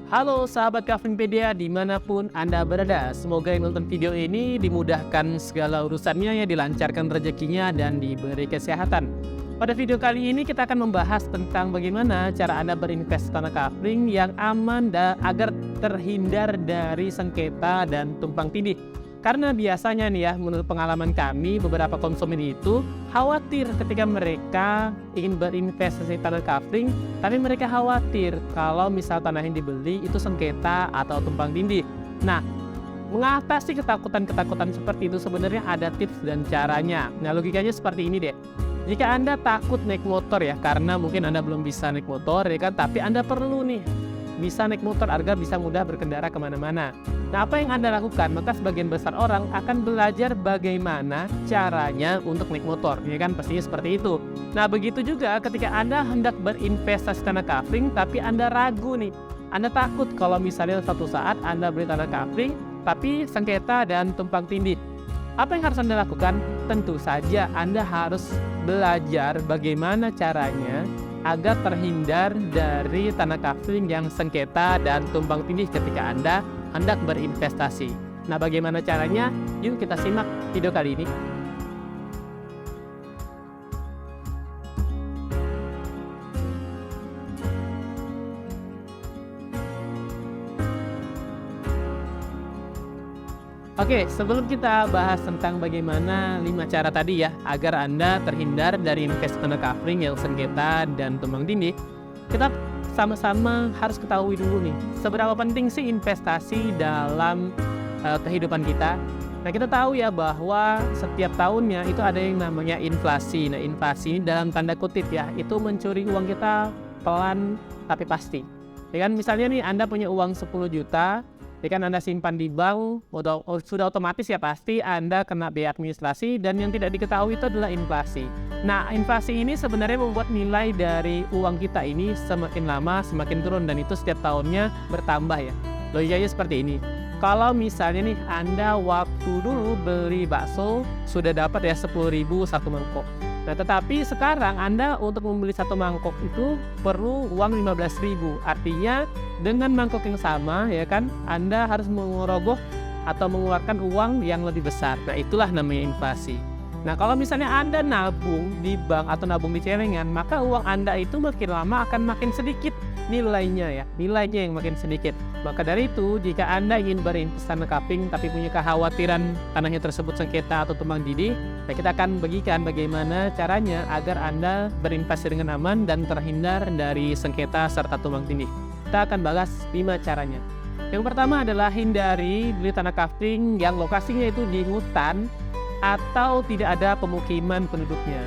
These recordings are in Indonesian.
Halo sahabat Kaflingpedia dimanapun Anda berada. Semoga yang nonton video ini dimudahkan segala urusannya, ya dilancarkan rezekinya dan diberi kesehatan. Pada video kali ini kita akan membahas tentang bagaimana cara Anda berinvestasi tanah kafling yang aman dan agar terhindar dari sengketa dan tumpang tindih. Karena biasanya nih ya, menurut pengalaman kami, beberapa konsumen itu khawatir ketika mereka ingin berinvestasi tanah kafling, tapi mereka khawatir kalau misal tanah yang dibeli itu sengketa atau tumpang tindih. Nah, mengatasi ketakutan-ketakutan seperti itu sebenarnya ada tips dan caranya. Nah, logikanya seperti ini deh. Jika Anda takut naik motor ya, karena mungkin Anda belum bisa naik motor ya kan, tapi Anda perlu nih bisa naik motor agar bisa mudah berkendara kemana-mana. Nah, apa yang Anda lakukan? Maka sebagian besar orang akan belajar bagaimana caranya untuk naik motor, ya kan? Pastinya seperti itu. Nah, begitu juga ketika Anda hendak berinvestasi tanah kafling, tapi Anda ragu nih. Anda takut kalau misalnya suatu saat Anda beli tanah kafling, tapi sengketa dan tumpang tindih. Apa yang harus Anda lakukan? Tentu saja Anda harus belajar bagaimana caranya agar terhindar dari tanah kafling yang sengketa dan tumpang tindih ketika Anda hendak berinvestasi. Nah, bagaimana caranya? Yuk kita simak video kali ini. Oke, sebelum kita bahas tentang bagaimana 5 cara tadi ya, agar Anda terhindar dari investasi tanah kafling yang sengketa dan tumpang tindih, kita sama-sama harus ketahui dulu nih, seberapa penting sih investasi dalam kehidupan kita. Nah, kita tahu ya bahwa setiap tahunnya itu ada yang namanya inflasi. Nah, inflasi ini dalam tanda kutip ya, itu mencuri uang kita pelan tapi pasti. Ya kan, misalnya nih Anda punya uang 10 juta, ya kan Anda simpan di bank, sudah otomatis ya pasti Anda kena biaya administrasi, dan yang tidak diketahui itu adalah inflasi. Nah, inflasi ini sebenarnya membuat nilai dari uang kita ini semakin lama semakin turun, dan itu setiap tahunnya bertambah ya. Logikanya seperti ini. Kalau misalnya nih Anda waktu dulu beli bakso sudah dapat ya 10.000 satu mangkok. Nah, tetapi sekarang Anda untuk membeli satu mangkok itu perlu uang 15.000. Artinya dengan mangkok yang sama ya kan, Anda harus mengerogoh atau mengeluarkan uang yang lebih besar. Nah, itulah namanya inflasi. Nah, kalau misalnya Anda nabung di bank atau nabung di celengan, maka uang Anda itu makin lama akan makin sedikit nilainya ya, nilainya yang makin sedikit. Maka dari itu, jika Anda ingin berinvestasi tanah kafling tapi punya kekhawatiran tanahnya tersebut sengketa atau tumpang tindih, nah kita akan bagikan bagaimana caranya agar Anda berinvestasi dengan aman dan terhindar dari sengketa serta tumpang tindih. Kita akan bahas 5 caranya. Yang pertama adalah hindari beli tanah kafling yang lokasinya itu di hutan atau tidak ada pemukiman penduduknya.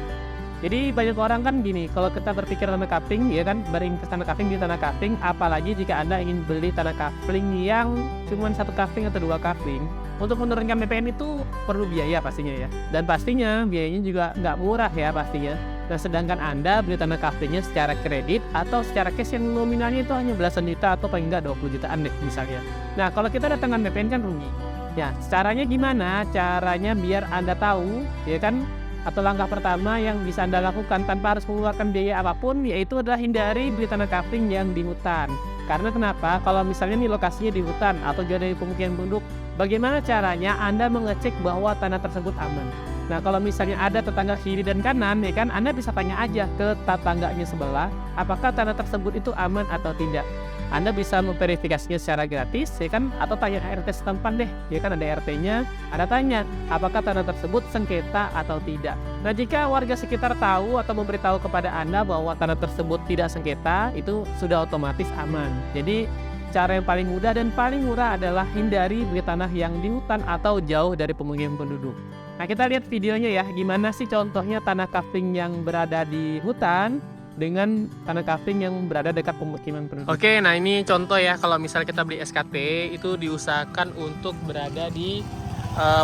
Jadi banyak orang kan gini, kalau kita berpikir tanah kafling ya kan, berinvestasi tanah kafling di tanah kafling, apalagi jika Anda ingin beli tanah kafling yang cuma 1 kafling atau 2 kafling, untuk menurunkan PPN itu perlu biaya pastinya ya. Dan pastinya biayanya juga nggak murah ya pastinya. Nah, sedangkan Anda beli tanah kaflingnya secara kredit atau secara cash yang nominalnya itu hanya belasan juta atau paling nggak 20 jutaan deh misalnya. Nah, kalau kita datangkan PPN kan rugi. Ya, caranya gimana? Caranya biar Anda tahu, ya kan, atau langkah pertama yang bisa Anda lakukan tanpa harus mengeluarkan biaya apapun, yaitu adalah hindari beli tanah kafling yang di hutan. Karena kenapa? Kalau misalnya nih lokasinya di hutan atau jauh dari pemukiman penduduk, bagaimana caranya Anda mengecek bahwa tanah tersebut aman? Nah, kalau misalnya ada tetangga kiri dan kanan, ya kan, Anda bisa tanya aja ke tetangganya sebelah, apakah tanah tersebut itu aman atau tidak. Anda bisa memverifikasinya secara gratis, ya kan, atau tanya RT setempat deh, ya kan, ada RT-nya, Anda tanya apakah tanah tersebut sengketa atau tidak. Nah, jika warga sekitar tahu atau memberitahu kepada Anda bahwa tanah tersebut tidak sengketa, itu sudah otomatis aman. Jadi, cara yang paling mudah dan paling murah adalah hindari beli tanah yang di hutan atau jauh dari pemukiman penduduk. Nah, kita lihat videonya ya, gimana sih contohnya tanah kafling yang berada di hutan dengan tanah kafling yang berada dekat pemukiman penduduk. Oke, nah ini contoh ya, kalau misalnya kita beli SKT itu diusahakan untuk berada di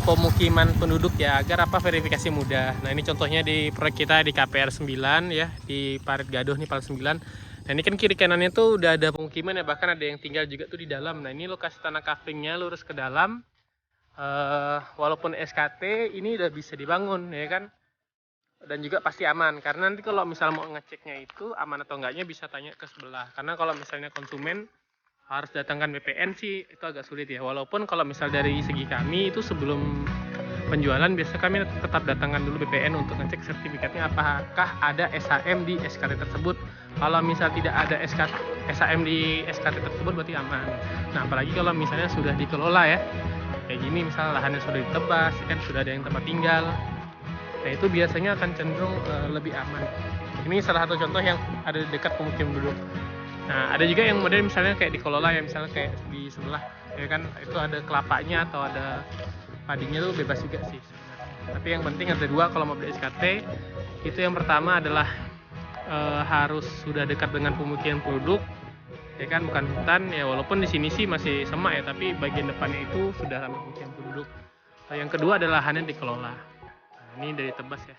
pemukiman penduduk ya, agar apa, verifikasi mudah. Nah, ini contohnya di proyek kita di KPR 9 ya, di Parit Gaduh nih, Parit 9. Nah, ini kan kiri kanannya tuh udah ada pemukiman ya, bahkan ada yang tinggal juga tuh di dalam. Nah, ini lokasi tanah kaflingnya lurus ke dalam. Walaupun SKT ini udah bisa dibangun ya kan, dan juga pasti aman, karena nanti kalau misalnya mau ngeceknya itu aman atau enggaknya bisa tanya ke sebelah. Karena kalau misalnya konsumen harus datangkan BPN sih itu agak sulit ya. Walaupun kalau misal dari segi kami itu sebelum penjualan biasa kami tetap datangkan dulu BPN untuk ngecek sertifikatnya apakah ada SHM di SKT tersebut. Kalau misal tidak ada SHM di SKT tersebut berarti aman. Nah apalagi kalau misalnya sudah dikelola ya, kayak gini misal lahannya sudah ditebas, kan sudah ada yang tempat tinggal, nah itu biasanya akan cenderung lebih aman. Ini salah satu contoh yang ada di dekat pemukiman penduduk. Nah ada juga yang model misalnya kayak dikelola ya, misalnya kayak di sebelah ya kan itu ada kelapanya atau ada padinya tuh bebas juga sih sebenarnya. Tapi yang penting ada dua kalau mau beli SKT, itu yang pertama adalah harus sudah dekat dengan pemukiman penduduk ya kan, bukan hutan ya, walaupun di sini sih masih semak ya, tapi bagian depannya itu sudah ramai pemukiman penduduk. Yang kedua adalah lahannya dikelola. Nah, ini dari tebas ya.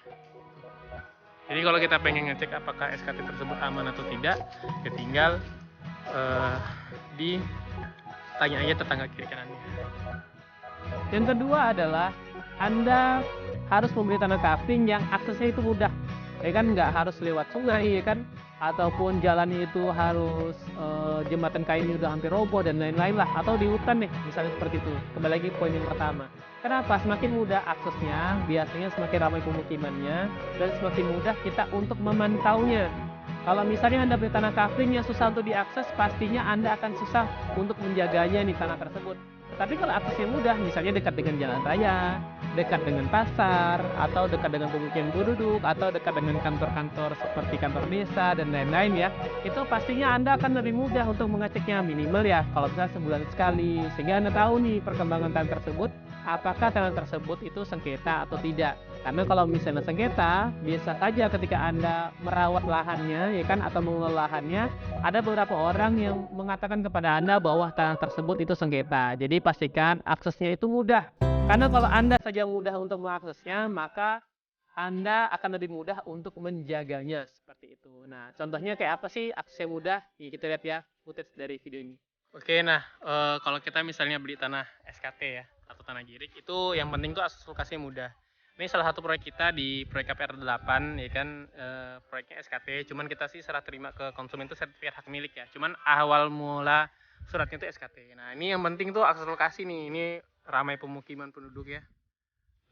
Jadi kalau kita pengen ngecek apakah SKT tersebut aman atau tidak, ya tinggal ditanya aja tetangga kiri kanannya. Yang kedua adalah Anda harus membeli tanah kafling yang aksesnya itu mudah, ya kan, nggak harus lewat sungai ya kan, ataupun jalannya itu harus jembatan kainnya udah hampir roboh dan lain-lain lah, atau di hutan nih misalnya seperti itu. Kembali lagi poin yang pertama. Kenapa? Semakin mudah aksesnya, biasanya semakin ramai pemukimannya, dan semakin mudah kita untuk memantaunya. Kalau misalnya Anda beli tanah kafling yang susah untuk diakses, pastinya Anda akan susah untuk menjaganya nih tanah tersebut. Tapi kalau aksesnya mudah, misalnya dekat dengan jalan raya, dekat dengan pasar, atau dekat dengan pemukiman penduduk, atau dekat dengan kantor-kantor seperti kantor desa dan lain-lain ya, itu pastinya Anda akan lebih mudah untuk mengeceknya, minimal ya kalau bisa sebulan sekali, sehingga Anda tahu nih perkembangan tanah tersebut, apakah tanah tersebut itu sengketa atau tidak. Karena kalau misalnya sengketa, biasa saja ketika Anda merawat lahannya ya kan, atau mengelola lahannya, ada beberapa orang yang mengatakan kepada Anda bahwa tanah tersebut itu sengketa. Jadi pastikan aksesnya itu mudah. Karena kalau Anda saja mudah untuk mengaksesnya, maka Anda akan lebih mudah untuk menjaganya seperti itu. Nah, contohnya kayak apa sih aksesnya mudah? Ya, kita lihat ya footage dari video ini. Oke, nah kalau kita misalnya beli tanah SKT ya, atau tanah girik, itu yang penting tuh akses lokasinya mudah. Ini salah satu proyek kita di proyek KPR 8 ya kan, proyeknya SKT, cuman kita sih serah terima ke konsumen itu sertifikat hak milik ya. Cuman awal mula suratnya itu SKT. Nah, ini yang penting tuh akses lokasi nih. Ini ramai pemukiman penduduk ya.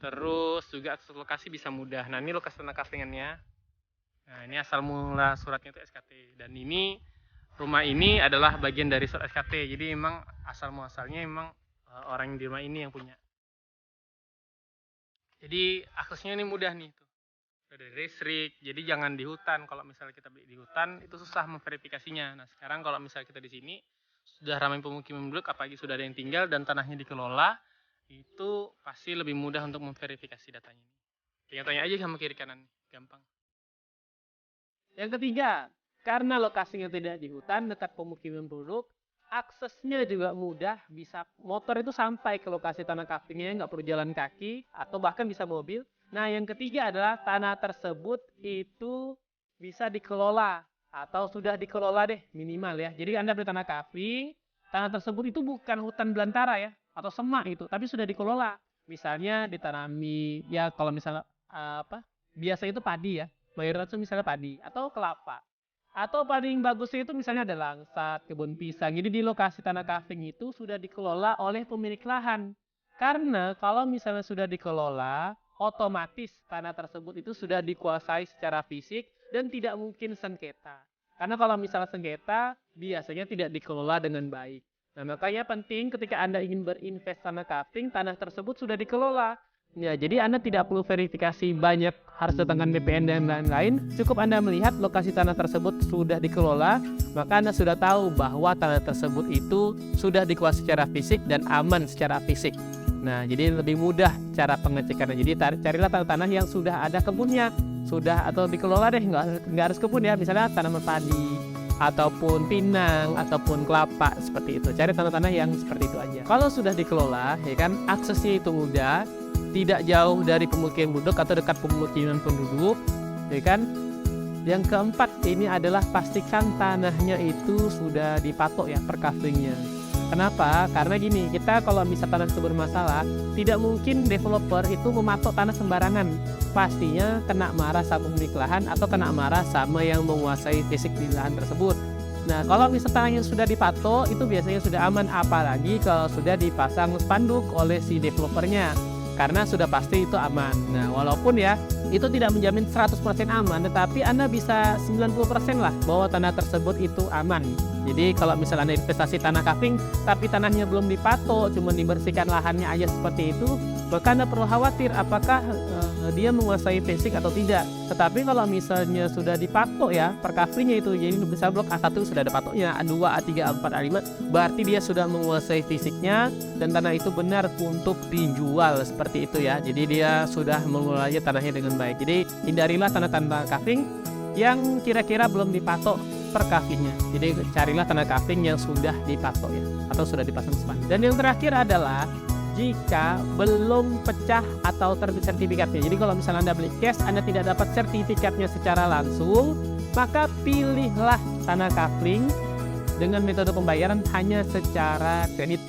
Terus juga akses lokasi bisa mudah. Nah, ini lokasi tanah kaflingannya. Nah, ini asal mula suratnya itu SKT. Dan ini rumah ini adalah bagian dari surat SKT. Jadi memang asal muasalnya memang orang yang di rumah ini yang punya. Jadi aksesnya ini mudah nih tuh. Dari listrik, jadi jangan di hutan. Kalau misalnya kita beli di hutan itu susah memverifikasinya. Nah sekarang kalau misalnya kita di sini sudah ramai pemukiman penduduk, apalagi sudah ada yang tinggal dan tanahnya dikelola, itu pasti lebih mudah untuk memverifikasi datanya. Tinggal tanya aja sama kiri kanan, gampang. Yang ketiga, karena lokasinya tidak di hutan dekat pemukiman penduduk, aksesnya juga mudah, bisa motor itu sampai ke lokasi tanah kaflingnya, nggak perlu jalan kaki atau bahkan bisa mobil. Nah yang ketiga adalah tanah tersebut itu bisa dikelola atau sudah dikelola deh minimal ya. Jadi Anda beli tanah kafling, tanah tersebut itu bukan hutan belantara ya atau semak itu, tapi sudah dikelola. Misalnya ditanami ya, kalau misalnya biasa itu padi ya, mayoritas itu misalnya padi atau kelapa. Atau paling bagusnya itu misalnya ada langsat, kebun pisang. Jadi di lokasi tanah kafling itu sudah dikelola oleh pemilik lahan. Karena kalau misalnya sudah dikelola, otomatis tanah tersebut itu sudah dikuasai secara fisik dan tidak mungkin sengketa. Karena kalau misalnya sengketa, biasanya tidak dikelola dengan baik. Nah makanya penting ketika Anda ingin berinvest tanah kafling, tanah tersebut sudah dikelola. Ya, jadi Anda tidak perlu verifikasi banyak, harus datangkan BPN dan lain-lain. Cukup Anda melihat lokasi tanah tersebut sudah dikelola, maka Anda sudah tahu bahwa tanah tersebut itu sudah dikuasai secara fisik dan aman secara fisik. Nah, jadi lebih mudah cara pengecekannya. Jadi carilah tanah-tanah yang sudah ada kebunnya, sudah atau dikelola deh, nggak harus kebun ya. Misalnya tanaman padi, ataupun pinang, ataupun kelapa seperti itu. Cari tanah-tanah yang seperti itu aja. Kalau sudah dikelola, ya kan, aksesnya itu mudah. Tidak jauh dari pemukiman penduduk atau dekat pemukiman penduduk, ya kan? Yang keempat ini adalah pastikan tanahnya itu sudah dipatok ya per kaflingnya. Kenapa? Karena gini, kita kalau misal tanah itu bermasalah, tidak mungkin developer itu mematok tanah sembarangan. Pastinya kena marah sama pemilik lahan atau kena marah sama yang menguasai fisik di lahan tersebut. Nah, kalau misal tanahnya sudah dipatok, itu biasanya sudah aman, apalagi kalau sudah dipasang spanduk oleh si developernya, karena sudah pasti itu aman. Nah, walaupun ya itu tidak menjamin 100% aman, tetapi Anda bisa 90% lah bahwa tanah tersebut itu aman. Jadi kalau misalnya Anda investasi tanah kafling tapi tanahnya belum dipatok, cuma dibersihkan lahannya aja seperti itu, maka Anda perlu khawatir apakah dia menguasai basic atau tidak. Tetapi kalau misalnya sudah dipatok ya per kaflingnya itu, jadi bisa blok A1 sudah ada patoknya, A2, A3, A4, A5, berarti dia sudah menguasai fisiknya dan tanah itu benar untuk dijual seperti itu ya. Jadi dia sudah mengelolanya tanahnya dengan baik. Jadi hindarilah tanah-tanah kafling yang kira-kira belum dipatok per kaflingnya. Jadi carilah tanah kafling yang sudah dipatok ya, atau sudah dipasang spanduk. Dan yang terakhir adalah jika belum pecah atau terbit sertifikatnya. Jadi kalau misalnya Anda beli cash, Anda tidak dapat sertifikatnya secara langsung, maka pilihlah tanah kafling dengan metode pembayaran hanya secara kredit.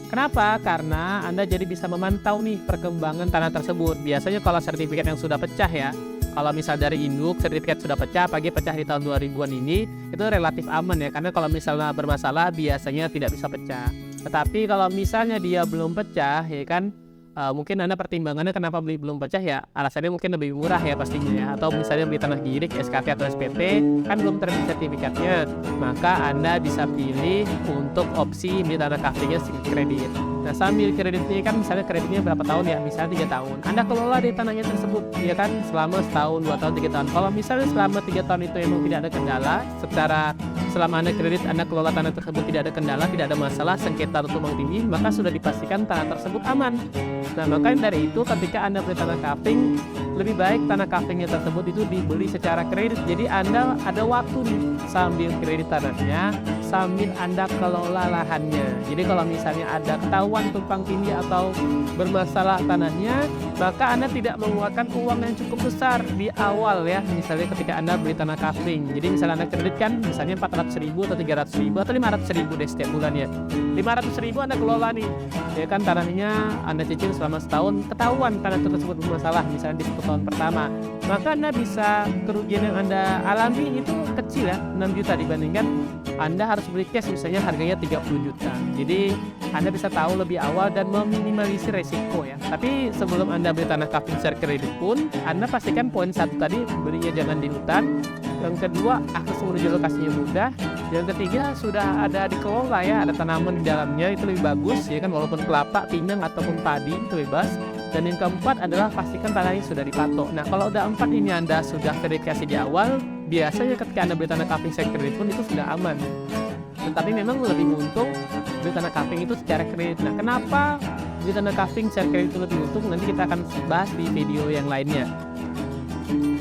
Kenapa? Karena Anda jadi bisa memantau nih perkembangan tanah tersebut. Biasanya kalau sertifikat yang sudah pecah ya, kalau misal dari induk sertifikat sudah pecah, apalagi pecah di tahun 2000-an ini, itu relatif aman ya, karena kalau misalnya bermasalah biasanya tidak bisa pecah. Tetapi kalau misalnya dia belum pecah ya kan, mungkin Anda pertimbangannya kenapa beli belum pecah ya, alasannya mungkin lebih murah ya pastinya ya, atau misalnya beli tanah girik SKP atau SPP kan belum terbit sertifikatnya, maka Anda bisa pilih untuk opsi beli tanah kaflingnya kredit. Nah, sambil kredit ini kan misalnya kreditnya berapa tahun ya, misalnya 3 tahun, Anda kelola di tanahnya tersebut ya kan selama setahun, 2 tahun, 3 tahun. Kalau misalnya selama 3 tahun itu emang tidak ada kendala, secara selama Anda kredit, Anda kelola tanah tersebut tidak ada kendala, tidak ada masalah, sengketa atau tumbang tinggi, maka sudah dipastikan tanah tersebut aman. Nah, makanya dari itu ketika Anda beli tanah kafling, lebih baik tanah kaflingnya tersebut itu dibeli secara kredit. Jadi Anda ada waktu nih sambil kredit tanahnya, sambil Anda kelola lahannya. Jadi kalau misalnya ada ketahuan tumpang tindih atau bermasalah tanahnya, maka Anda tidak mengeluarkan uang yang cukup besar di awal ya. Misalnya ketika Anda beli tanah kafling, jadi misalnya Anda kredit kan misalnya 400.000 atau 300.000 atau 500.000 deh setiap bulannya. 500.000 Anda kelola nih, ya kan tanahnya Anda cicil selama setahun, ketahuan tanah tersebut bermasalah misalnya di 10 tahun pertama, maka Anda bisa kerugian yang Anda alami itu kecil ya, 6 juta dibandingkan Anda harus beli cash misalnya harganya 30 juta. Jadi Anda bisa tahu lebih awal dan meminimalisir resiko ya. Tapi sebelum Anda beli tanah kafling secara kredit pun, Anda pastikan poin 1 tadi, belinya jangan di hutan. Yang kedua, akses menuju lokasinya mudah. Yang ketiga, sudah ada dikelola ya, ada tanaman di dalamnya, itu lebih bagus ya kan, walaupun kelapa, pinang ataupun padi itu bebas. Dan yang keempat adalah pastikan tanahnya sudah dipatok. Nah, kalau udah 4 ini Anda sudah verifikasi di awal, biasanya ketika Anda beli tanah kafling secara kredit pun itu sudah aman. Tetapi memang lebih untung beli tanah kafling itu secara kredit. Nah, kenapa beli tanah kafling secara kredit itu lebih untung? Nanti kita akan bahas di video yang lainnya.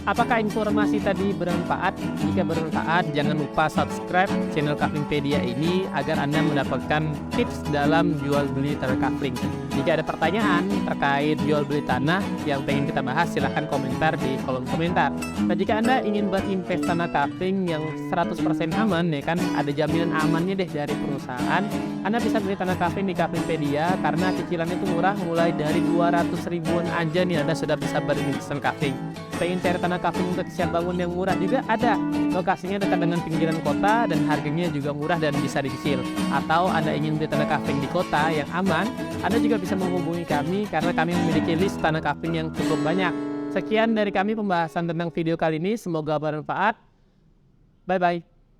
Apakah informasi tadi bermanfaat? Jika bermanfaat, jangan lupa subscribe channel Kaflingpedia ini agar Anda mendapatkan tips dalam jual beli tanah kafling. Jika ada pertanyaan terkait jual beli tanah yang pengen kita bahas, silahkan komentar di kolom komentar. Nah, jika Anda ingin berinvest tanah kafling yang 100% aman ya kan, ada jaminan amannya deh dari perusahaan, Anda bisa beli tanah kafling di Kaflingpedia karena cicilannya itu murah, mulai dari 200 ribuan aja nih Anda sudah bisa berinvestasi kafling. Pengen cari tanah kafling untuk siap bangun yang murah juga ada. Lokasinya dekat dengan pinggiran kota dan harganya juga murah dan bisa dicicil. Atau Anda ingin beli tanah kafling di kota yang aman, Anda juga bisa menghubungi kami karena kami memiliki list tanah kafling yang cukup banyak. Sekian dari kami pembahasan tentang video kali ini, semoga bermanfaat. Bye bye.